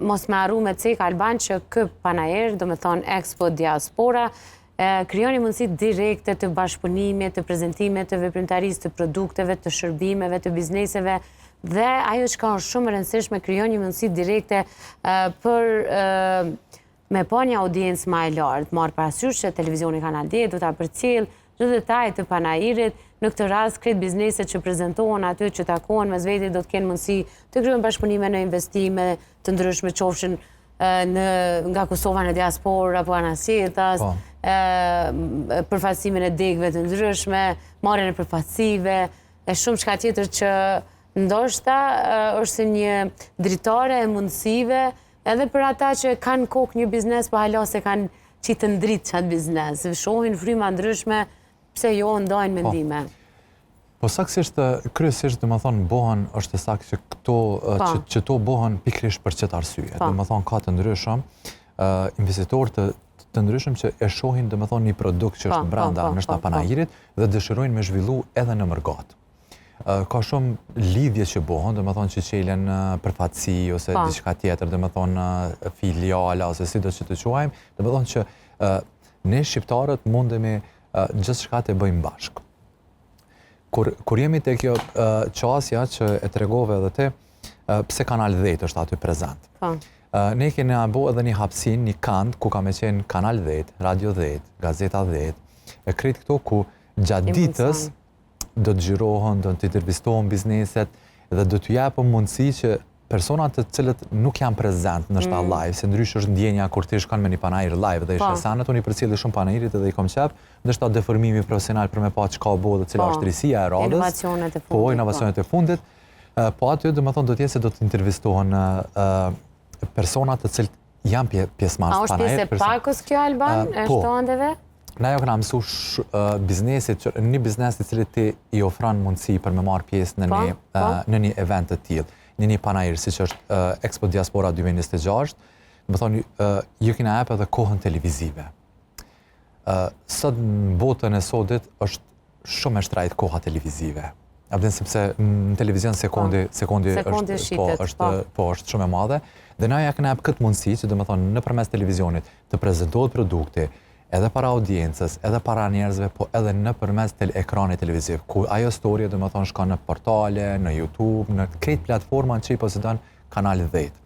mos me arru me cek Alban që kë panajer, do me thonë Expo Diaspora, krijoni mundësi direkte të bashkëpunimit, të prezentimit, të veprimtarisë, të produkteve, të shërbimeve, të bizneseve, dhe ajo që ka shumë rëndësishme, krijoni mundësi direkte për me pa një audiencë më e lartë, marrë parasysh që televizioni Kanal D do ta përcjell çdo detaj të panajirit. Në këtë rast, kretë bizneset që prezentohen aty, që takohen mes veti, do të kenë mundësi të krijojnë bashkëpunime në investime të ndryshme, qofshin nga Kosova në diasporë apo anasjetas, përfaqësimin e degëve të ndryshme, marrjen e përfaqësive, e shumë çka tjetër që ndoshta është një dritare e mundësive edhe për ata që kanë kokë një biznes, po hala se kanë qitë ndrit qatë biznes, shohin fryma ndryshme, pse jo ndajnë mendime. Po saksisht, kryesisht, dhe më thonë, bohen është e sakë që to bohen pikrish për qëtë arsye. Dhe më thonë, ka të ndryshëm, investitorë të ndryshëm që e shohin, dhe më thonë, një produkt që është branda nështë panajirit dhe dëshirojnë me zhvillu edhe në mërgat. Ka shumë lidhje që bohen, dhe më thonë që qelen përfatësi ose diçka tjetër, dhe më thonë filiala ose si do që të quajmë, dhe më thonë që ne shqiptarët mundemi gjithë shka të bëjmë bashkë. Kur jemi të kjo qasja që e tregove edhe te, pse Kanal 10 është aty prezent. Ne kena bo edhe një hapsin, një kand, ku ka me qenë Kanal 10, Radio 10, Gazeta 10, e kretë këto ku gjatë ditës do të gjirohen, do të intervistohen bizneset, dhe do të japën mundësi që personat të cilët nuk janë prezent në shta live, se ndryshë është ndjenja kur ti shkon me një panajir live dhe ishe sanët, unë i përcjeli shumë panajirit edhe i kom qep, dhe shta deformimi profesional për me pa që ka bo dhe cila është risia e radhës. Inovacionet e fundit. Po aty dhe më thonë do tjesë se do të intervistohen personat të cilët janë pjesmarës panajir. A është pjesë e pakës kjo Alban, e shtondeve? Na jo këna mësu biznesit, një biznes të cilët ti i ofran mundësi për me marë pjesë në një event të tjilë. Një panajirë, si që është Expo Diaspora 2026, më thonë, ju kina epë edhe kohën televizive. Sot në botën e sotit është shumë e shtrajt koha televizive. Abdin sepse në televizion sekundi është shumë e madhe. Dhe na ja kina epë këtë mundësi, që dhe më thonë, në përmes televizionit, të prezentohet produkti, edhe para audiencës, edhe para njerëzve, po edhe në përmes ekranit televiziv, ku ajo storje, dhe më thonë, shka në portale, në YouTube, në krejt platforma në që i posedon Kanal 10.